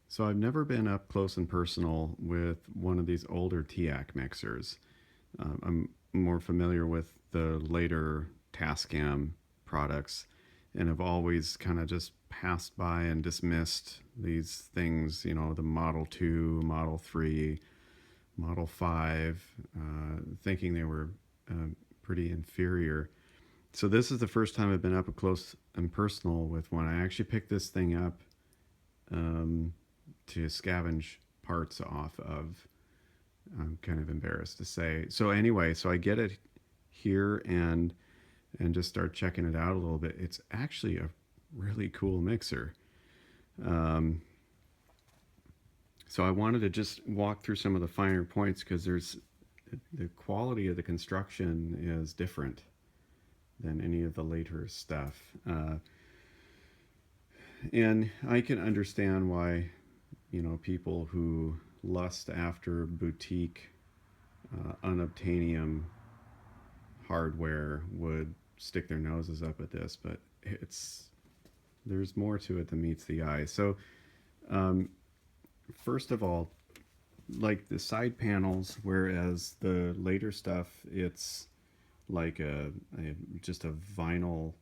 So I've never been up close and personal with one of these older Teac mixers. I'm more familiar with the later Tascam products, and have always kind of just passed by and dismissed these things. You know, the Model 2, Model 3, Model 5, thinking they were pretty inferior. So this is the first time I've been up close and personal with one. I actually picked this thing up um, to scavenge parts off of. I'm kind of embarrassed to say. So anyway, so I get it here and just start checking it out a little bit. It's actually a really cool mixer. Um, so I wanted to just walk through some of the finer points because there's the quality of the construction is different than any of the later stuff. And I can understand why, people who lust after boutique, unobtainium hardware would stick their noses up at this, but there's more to it than meets the eye. So, um, first of all, like the side panels, whereas the later stuff, it's like just a vinyl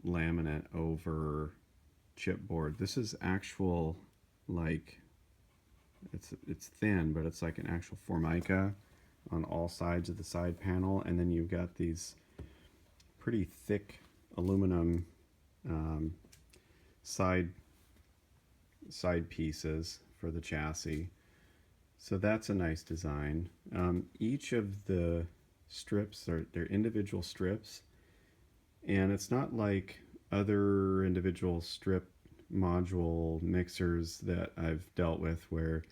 laminate over chipboard. This is actual, like, it's thin, but it's like an actual formica on all sides of the side panel, and then you've got these pretty thick aluminum um, side side pieces for the chassis. So that's a nice design. Each of the strips are they're individual strips, and it's not like other individual strip module mixers that I've dealt with where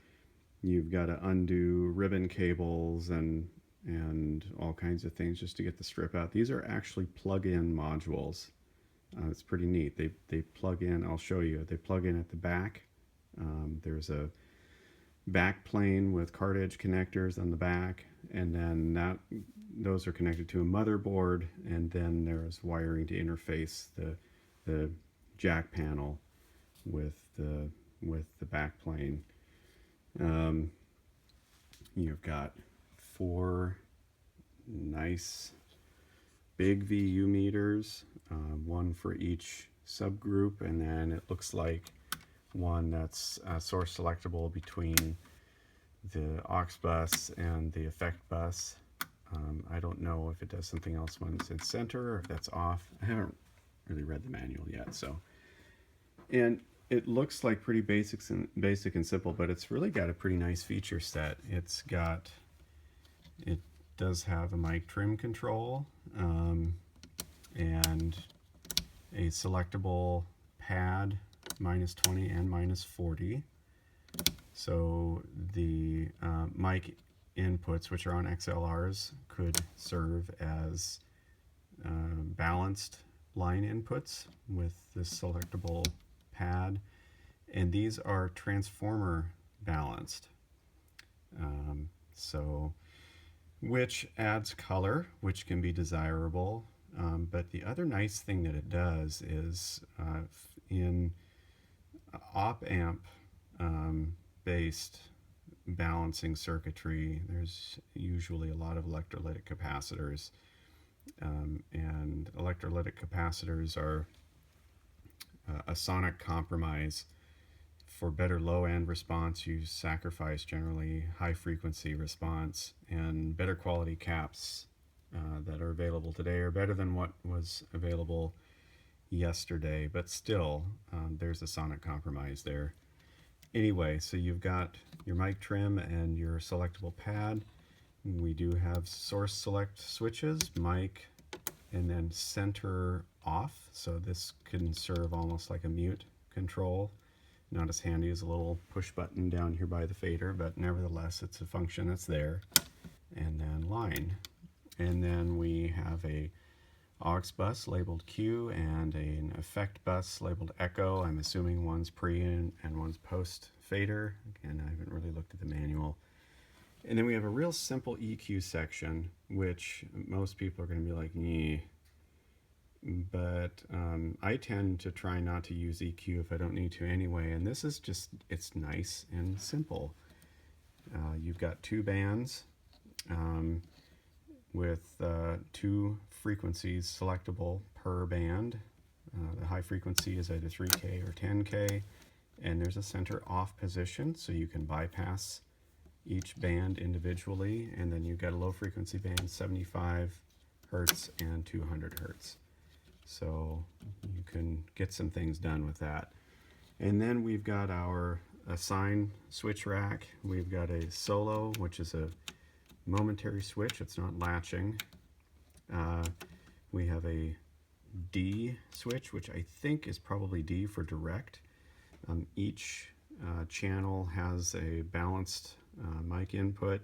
you've got to undo ribbon cables and all kinds of things just to get the strip out. These are actually plug-in modules. It's pretty neat. They plug in. I'll show you. They plug in at the back. There's a back plane with card edge connectors on the back, and then those are connected to a motherboard, and then there's wiring to interface the jack panel with the back plane. Um, you've got four nice big VU meters, one for each subgroup, and then it looks like one that's source selectable between the aux bus and the effect bus. I don't know if it does something else when it's in center or if that's off. I haven't really read the manual yet, so. And it looks like pretty basic and simple, but it's really got a pretty nice feature set. It does have a mic trim control, and a selectable pad -20 and -40. So the mic inputs, which are on XLRs, could serve as balanced line inputs with this selectable pad, and these are transformer balanced. So which adds color, which can be desirable. But the other nice thing that it does is in op amp based balancing circuitry, there's usually a lot of electrolytic capacitors, and electrolytic capacitors are a sonic compromise. For better low end response, you sacrifice generally high frequency response, and better quality caps that are available today are better than what was available yesterday, but still there's a sonic compromise there. Anyway, so you've got your mic trim and your selectable pad. We do have source select switches, mic, and then center off. So this can serve almost like a mute control. Not as handy as a little push button down here by the fader, but nevertheless it's a function that's there. And then line. And then we have a aux bus labeled Q and an effect bus labeled echo. I'm assuming one's pre and one's post fader. Again, I haven't really looked at the manual. And then we have a real simple EQ section, which most people are going to be like, "Nyeh." but I tend to try not to use EQ if I don't need to anyway, and this is just, it's nice and simple. You've got two bands with two frequencies selectable per band. The high frequency is either 3K or 10K, and there's a center off position, so you can bypass each band individually, and then you've got a low frequency band, 75 hertz and 200 hertz. So you can get some things done with that. And then we've got our assign switch rack. We've got a solo, which is a momentary switch, it's not latching. We have a D switch, which I think is probably D for direct. Each channel has a balanced mic input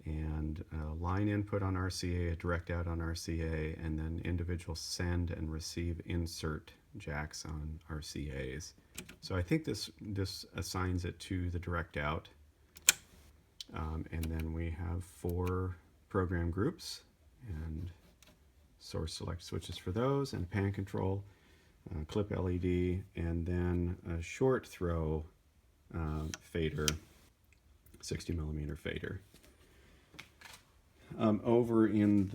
and a line input on RCA, a direct out on RCA, and then individual send and receive insert jacks on RCAs. So I think this assigns it to the direct out. And then we have 4 program groups and source select switches for those, and pan control, clip LED, and then a short throw fader, 60 millimeter fader. Over in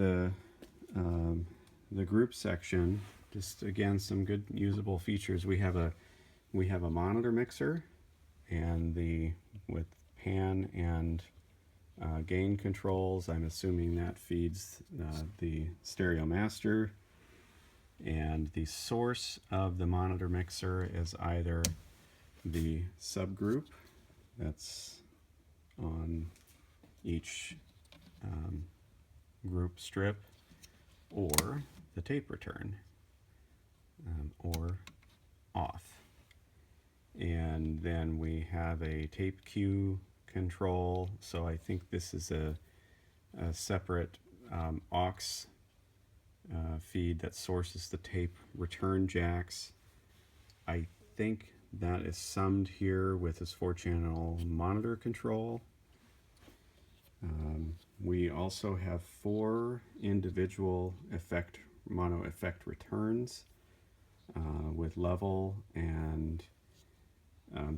the group section, just again some good usable features. We have a monitor mixer, and with pan and gain controls. I'm assuming that feeds the stereo master, and the source of the monitor mixer is either the subgroup that's on each group strip, or the tape return, or off. And then we have a tape cue control, so I think this is a separate aux feed that sources the tape return jacks. I think that is summed here with this 4-channel monitor control. We also have 4 individual mono effect returns with level, and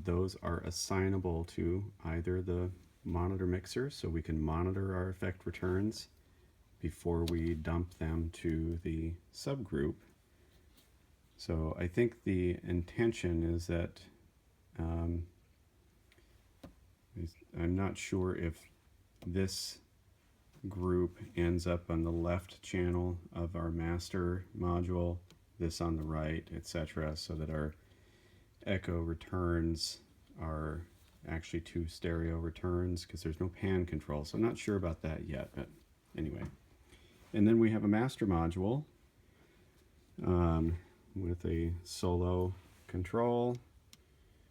those are assignable to either the monitor mixer, so we can monitor our effect returns before we dump them to the subgroup. So I think the intention is that I'm not sure if this group ends up on the left channel of our master module, this on the right, etc., so that our echo returns are actually 2 stereo returns, because there's no pan control, so I'm not sure about that yet, but anyway. And then we have a master module with a solo control.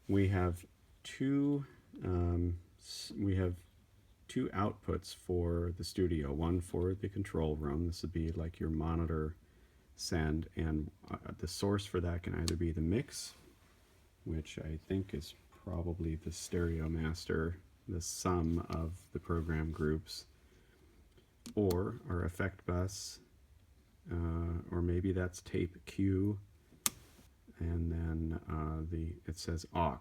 We have two outputs for the studio, one for the control room. This would be like your monitor send, and the source for that can either be the mix, which I think is probably the stereo master, the sum of the program groups, or our effect bus, or maybe that's tape cue, and then it says aux,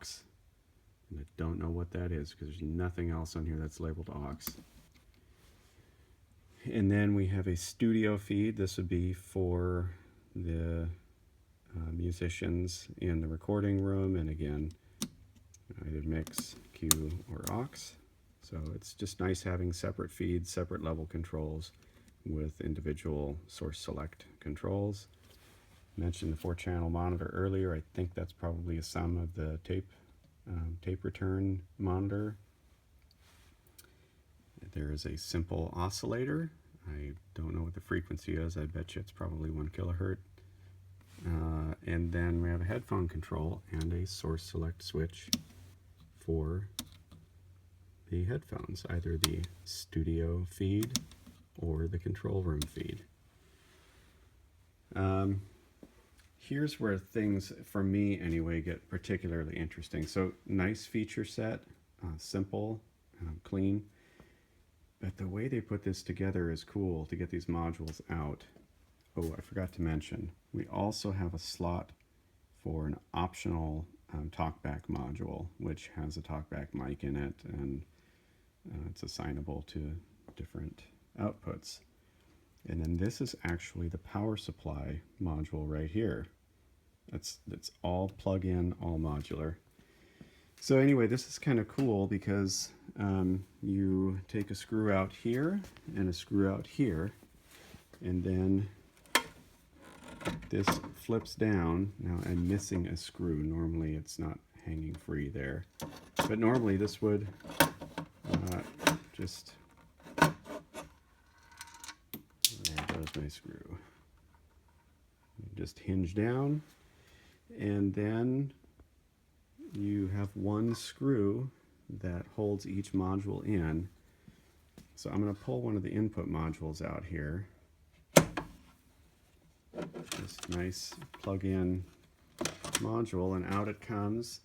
and I don't know what that is because there's nothing else on here that's labeled aux. And then we have a studio feed. This would be for the musicians in the recording room, and again, either mix, cue, or aux. So it's just nice having separate feeds, separate level controls with individual source select controls. I mentioned the 4-channel monitor earlier. I think that's probably a sum of the tape return monitor. There is a simple oscillator. I don't know what the frequency is. I bet you it's probably 1 kilohertz. And then we have a headphone control and a source select switch for the headphones, either the studio feed or the control room feed. Here's where things, for me anyway, get particularly interesting. So nice feature set, simple, clean, but the way they put this together is cool to get these modules out. Oh, I forgot to mention, We also have a slot for an optional talkback module, which has a talkback mic in it, and it's assignable to different outputs. And then this is actually the power supply module right here. It's all plug-in, all modular. So anyway, this is kind of cool because you take a screw out here and a screw out here, and then this flips down. Now I'm missing a screw. Normally it's not hanging free there, but normally this would just, there goes my screw. Just hinge down, and then you have one screw that holds each module in. So I'm going to pull one of the input modules out here. This nice plug-in module, and out it comes.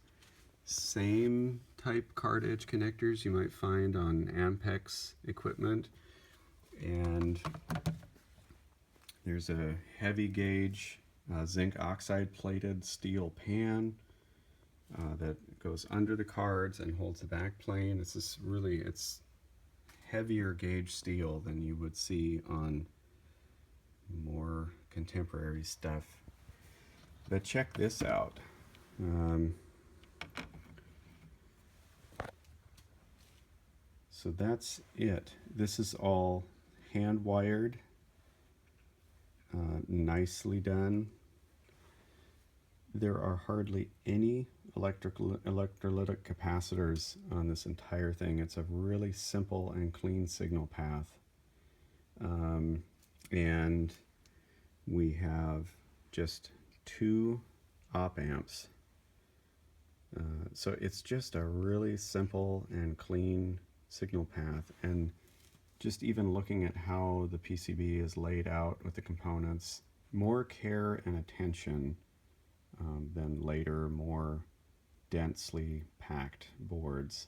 Same type card edge connectors you might find on Ampex equipment, and there's a heavy gauge zinc oxide plated steel pan that goes under the cards and holds the back plane. This is really, it's heavier gauge steel than you would see on more contemporary stuff. But check this out. So that's it. This is all hand wired, nicely done. There are hardly any electrolytic capacitors on this entire thing. It's a really simple and clean signal path. And we have just 2 op amps. So it's just a really simple and clean signal path, and just even looking at how the PCB is laid out with the components, more care and attention than later more densely packed boards.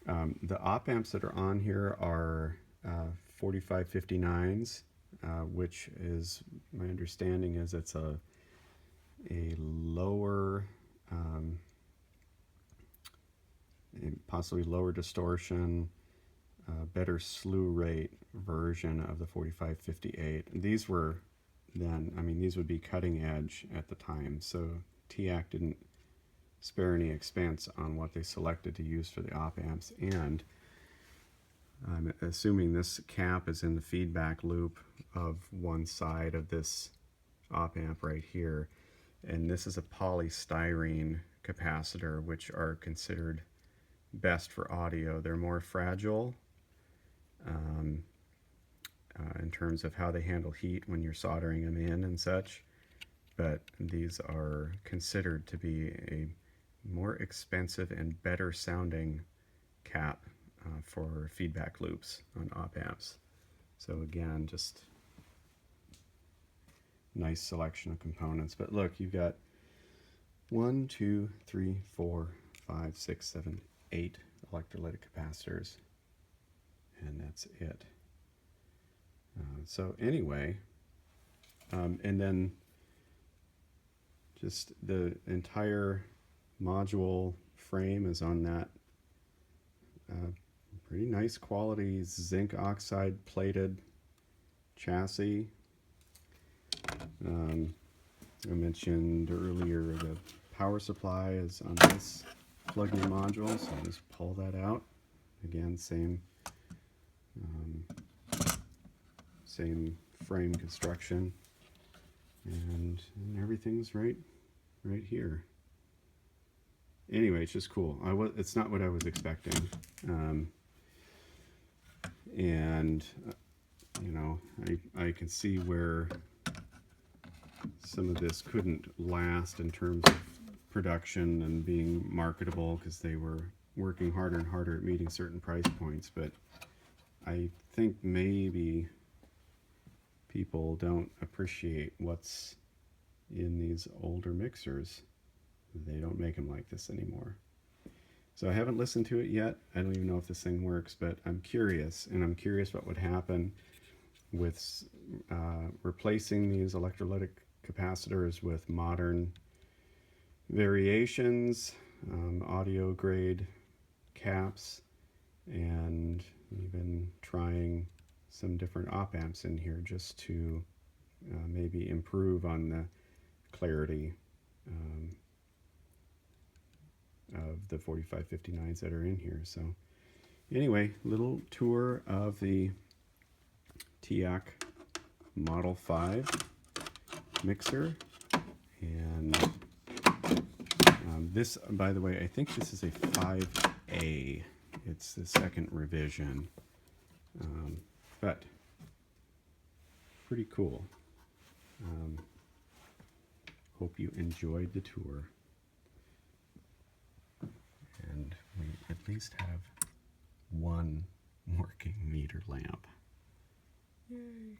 The op amps that are on here are 4559s, which is, my understanding is it's a lower, possibly lower distortion, better slew rate version of the 4558. These were then, I mean, these would be cutting edge at the time, so Teac didn't spare any expense on what they selected to use for the op amps. And I'm assuming this cap is in the feedback loop of one side of this op amp right here, and this is a polystyrene capacitor, which are considered best for audio. They're more fragile in terms of how they handle heat when you're soldering them in and such, but these are considered to be a more expensive and better sounding cap for feedback loops on op amps. So again, just nice selection of components. But look, you've got 1, 2, 3, 4, 5, 6, 7, 8 electrolytic capacitors, and that's it. So anyway, and then just the entire module frame is on that pretty nice quality zinc oxide plated chassis. I mentioned earlier the power supply is on this plug-in module, so I'll just pull that out. Again, same frame construction, and everything's right here. Anyway, it's just cool. It's not what I was expecting, and you know, I can see where some of this couldn't last in terms of production and being marketable, because they were working harder and harder at meeting certain price points. But I think maybe people don't appreciate what's in these older mixers. They don't make them like this anymore. So I haven't listened to it yet. I don't even know if this thing works, but I'm curious, and I'm curious what would happen with replacing these electrolytic capacitors with modern variations, audio grade caps, and even trying some different op amps in here just to maybe improve on the clarity of the 4559s that are in here. So anyway, little tour of the Teac Model 5 mixer. And this, by the way, I think this is a 5A. It's the second revision, but pretty cool. Hope you enjoyed the tour. And we at least have one working meter lamp. Yay!